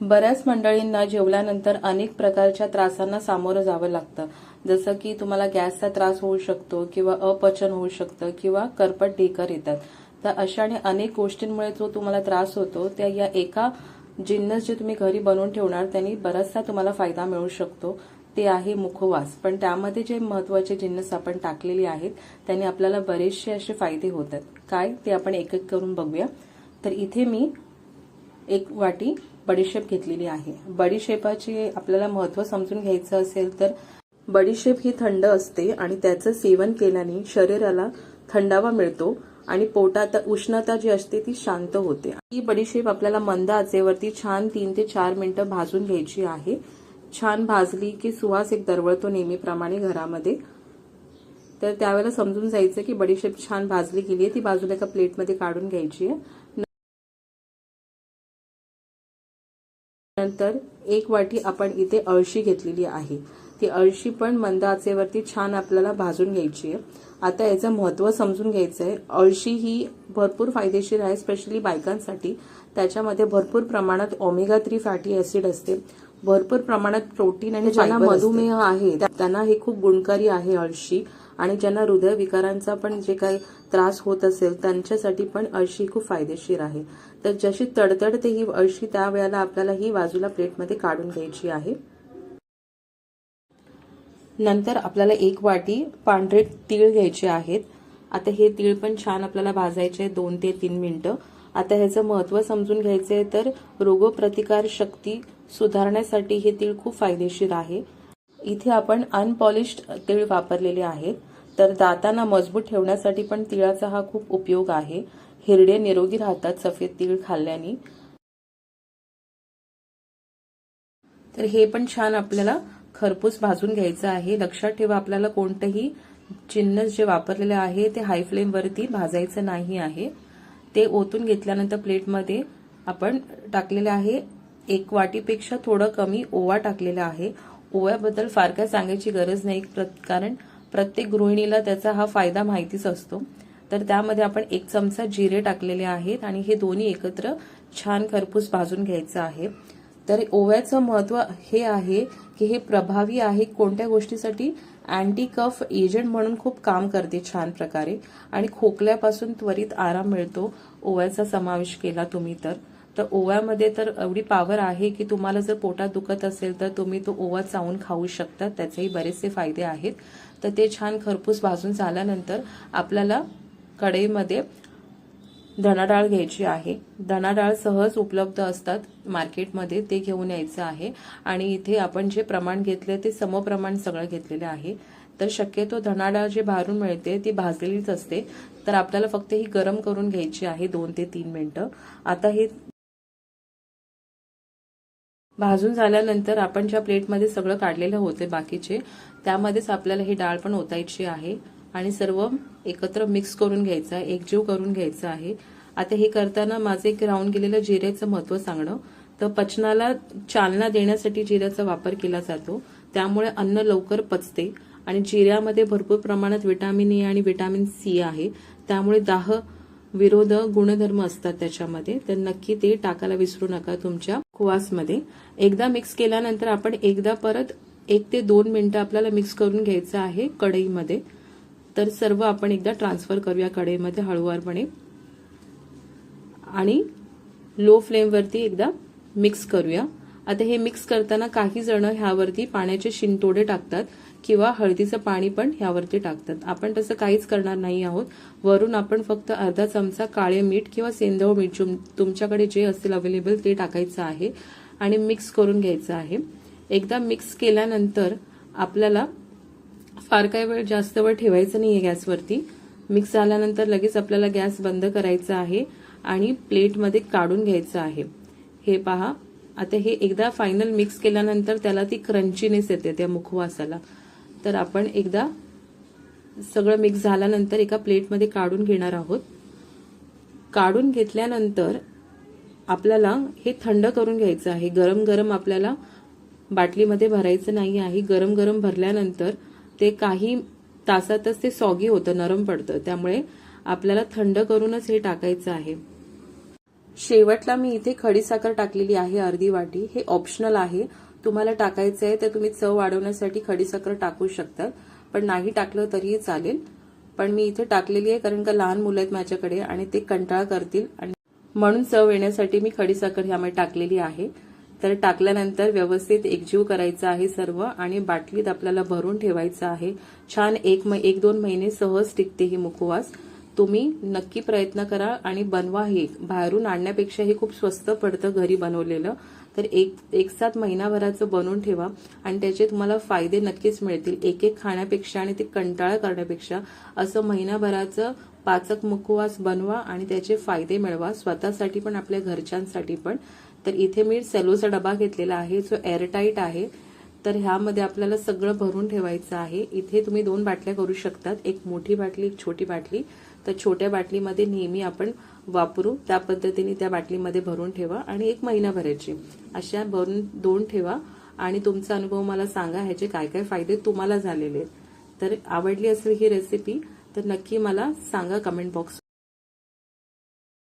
बऱ्याच मंडळींना जेवल्यानंतर अनेक प्रकारच्या त्रासांना सामोरं जावं लागतं. जसं की तुम्हाला गॅसचा त्रास होऊ शकतो किंवा अपचन होऊ शकतं किंवा करपट ढेकर येतात. तर अशाने अनेक गोष्टींमुळे जो तुम्हाला त्रास होतो त्या या एका जिन्नस जे तुम्ही घरी बनवून ठेवणार त्यांनी बराचसा तुम्हाला फायदा मिळू शकतो. ते आहे मुखवास. पण त्यामध्ये जे महत्वाचे जिन्नस आपण टाकलेले आहेत त्यांनी आपल्याला बरेचसे असे फायदे होतात. काय ते आपण एक एक करून बघूया. तर इथे मी 1 वाटी बडीशेप घेतलेली आहे. बडीशेपाचे आपल्याला महत्त्व समजून घ्यायचं असेल तर बडीशेप ही थंड असते आणि त्याचं सेवन केल्याने शरीराला थंडावा मिळतो आणि पोटात उष्णता जी असते ती शांत होते. ही बडीशेप आपल्याला मंद आचेवरती छान 3 ते 4 मिनिटं भाजून घ्यायची आहे. छान भाजली की सुवास एक दरवळतो नेहमीप्रमाणे घरामध्ये. तर त्यावेळेला समजून जायचं की बडीशेप छान भाजली गेली आहे. ती बाजूला एका प्लेटमध्ये काढून घ्यायची आहे. नंतर 1 वाटी आपण इथे अळशी घेतलेली आहे. ती अळशी पण मंद आचेवरती छान आपल्याला भाजून घ्यायची आहे. आता याचं महत्त्व समजून घ्यायचं आहे. अळशी ही भरपूर फायदेशीर आहे, स्पेशली बायकांसाठी. त्याच्यामध्ये भरपूर प्रमाणात ओमेगा 3 फॅटी ऍसिड असते, भरपूर प्रमाणात प्रोटीन आणि ज्यांना मधुमेह आहे त्यांना हे खूप गुणकारी आहे अळशी. आणि ज्यांना हृदयविकारांचा पण जे काही त्रास होत असेल त्यांच्यासाठी पण अळशी खूप फायदेशीर आहे. तर जशी तडतडते ही अळशी त्यावेळेला आपल्याला ही बाजूला प्लेटमध्ये काढून घ्यायची आहे. नंतर आपल्याला 1 वाटी पांढरे तीळ घ्यायचे आहेत. आता हे तीळ पण छान आपल्याला भाजायचे 2 ते 3 मिनिटं. आता ह्याचं महत्त्व समजून घ्यायचंय तर रोगप्रतिकार शक्ती सुधारण्यासाठी हे तीळ खूप फायदेशीर आहे. इथे आपण अनपॉलिश्ड तीळ वापरलेले आहेत. तर दातांना मजबूत ठेवण्यासाठी पण तिळाचा हा खूप उपयोग आहे. हिरडे निरोगी राहतात सफेद तीळ खाल्ल्याने. तर हे पण छान आपल्याला खरपूस भाजून घ्यायचं आहे. लक्षात ठेवा आपल्याला कोणतंही जिन्नस जे वापरलेले आहे ते हाय फ्लेम वरती भाजायचं नाही आहे. ते ओतून घेतल्यानंतर प्लेटमध्ये आपण टाकलेले आहे 1 वाटीपेक्षा थोडं कमी ओवा टाकलेला आहे. ओव्याबद्दल फार काय सांगायची गरज नाही, कारण प्रत्येक गृहिणीला त्याचा हा फायदा माहितीच असतो. तर त्यामध्ये आपण 1 चमचा जिरे टाकलेले आहेत आणि हे दोन्ही एकत्र छान खरपूस भाजून घ्यायचं आहे. तर ओव्याचं महत्त्व हे आहे की हे प्रभावी आहे कोणत्या गोष्टीसाठी, अँटी कफ एजंट म्हणून खूप काम करते छान प्रकारे आणि खोकल्यापासून त्वरित आराम मिळतो ओव्याचा समावेश केला तुम्ही तर. ओव्यामध्ये तर एवढी पॉवर आहे की तुम्हाला जर पोटात दुखत असेल तर तुम्ही तो ओवा चावून खाऊ शकता. त्याचेही बरेचसे फायदे आहेत. तर ते छान खरपूस भाजून झाल्यानंतर आपल्याला कढईमध्ये धना डाळ घ्यायची आहे. धना डाळ सहज उपलब्ध असतात मार्केटमध्ये, ते घेऊन यायचं आहे. आणि इथे आपण जे प्रमाण घेतले ते समप्रमाण सगळं घेतलेलं आहे. तर शक्यतो धना डाळ जे बाहेरून मिळते ती भाजलेलीच असते. तर आपल्याला फक्त ही गरम करून घ्यायची आहे 2 ते 3 मिनिटं. आता हे भाजून झाल्यानंतर आपण ज्या प्लेटमध्ये सगळं काढलेलं होते बाकीचे, त्यामध्येच आपल्याला ही डाळ पण ओतायची आहे आणि सर्व एकत्र मिक्स करून घ्यायचं आहे, एकजीव करून घ्यायचं आहे. आता हे करताना माझं एक राहून गेलेलं जिऱ्याचं महत्त्व सांगणं. तर पचनाला चालना देण्यासाठी जिऱ्याचा वापर केला जातो. त्यामुळे अन्न लवकर पचते आणि जिऱ्यामध्ये भरपूर प्रमाणात व्हिटॅमिन ए आणि व्हिटॅमिन सी आहे. त्यामुळे दाह विरोध गुणधर्म असतात त्याच्यामध्ये. तर नक्की ते टाकायला विसरू नका तुमच्या कुवासमध्ये. एकदा मिक्स केल्यानंतर आपण एकदा परत 1 ते 2 मिनिटं आपल्याला मिक्स करून घ्यायचं आहे कढईमध्ये. तर सर्व आपण एकदा ट्रान्सफर करूया कढईमध्ये हळूवारपणे आणि लो फ्लेमवरती एकदा मिक्स करूया. आता हे मिक्स करताना काही जण ह्यावरती पाण्याचे शिंतोडे टाकतात किंवा हळदीचं पाणी पण ह्यावरती टाकतात. आपण तसं काहीच करणार नाही आहोत. वरून आपण फक्त अर्धा चमचा काळे मीठ किंवा सेंधव मीठ तुमच्याकडे जे असेल अवेलेबल ते टाकायचं आहे आणि मिक्स करून घ्यायचं आहे. एकदा मिक्स केल्यानंतर आपल्याला फार काही वेळ जास्त वेळ ठेवायचं नाहीये गॅसवरती. मिक्स झाल्यानंतर लगेच आपल्याला गॅस बंद करायचा आहे आणि प्लेटमध्ये काढून घ्यायचं आहे. हे पहा, आता हे एकदा फायनल मिक्स केल्यानंतर त्याला ती क्रंचीनेस येते त्या मुखवासाला. तर आपण एकदा सगळं मिक्स झाल्यानंतर एका प्लेटमध्ये काढून घेणार आहोत. काढून घेतल्यानंतर आपल्याला हे थंड करून घ्यायचं आहे. गरम गरम आपल्याला बाटलीमध्ये भरायचं नाही आहे. गरम गरम भरल्यानंतर ते काही तासातच ते सॉगी होतं, नरम पडतं. त्यामुळे आपल्याला थंड करूनच हे टाकायचं आहे. शेवटला मी इथे खडीसाखर टाकलेली आहे अर्धी वाटी. हे ऑप्शनल आहे, तुम्हाला टाकायचं आहे तर तुम्ही चव वाढवण्यासाठी खडीसाखर टाकू शकता, पण नाही टाकलं तरीही चालेल. पण मी इथे टाकलेली आहे कारण का लहान मुलं आहेत माझ्याकडे आणि ते कंटाळा करतील आणि म्हणून चव येण्यासाठी मी खडीसाखर ह्यामध्ये टाकलेली आहे. तर टाकल्यानंतर व्यवस्थित एकजीव करायचं आहे सर्व आणि बाटलीत आपल्याला भरून ठेवायचं आहे. छान 1-2 महिने सहज टिकते ही मुखवास. तुम्ही नक्की प्रयत्न करा आणि बनवा. हे बाहेरून आणण्यापेक्षा हे खूप स्वस्त पडतं घरी बनवलेलं. तर एक साथ महिनाभराचं बनवून ठेवा आणि त्याचे तुम्हाला फायदे नक्कीच मिळतील. एक खाण्यापेक्षा आणि ते कंटाळा करण्यापेक्षा असं महिनाभराचं पाचक मुखवास बनवा आणि त्याचे फायदे मिळवा, स्वतःसाठी पण आपल्या घरच्यांसाठी पण. तर इथे मी सेलोचा डबा घेतलेला आहे जो एअरटाईट आहे. तर ह्यामध्ये आपल्याला सगळं भरून ठेवायचं आहे. इथे तुम्ही 2 बाटल्या करू शकतात, एक मोठी बाटली एक छोटी बाटली. तर छोट्या बाटलीमध्ये नेहमी आपण वापरू त्या पद्धतीने त्या बाटलीमध्ये भरून ठेवा आणि 1 महिनाभराची अशा भरून 2 ठेवा आणि तुमचा अनुभव मला सांगा, ह्याचे काय काय फायदे तुम्हाला झालेले. तर आवडली असेल ही रेसिपी तर नक्की मला सांगा कमेंट बॉक्स.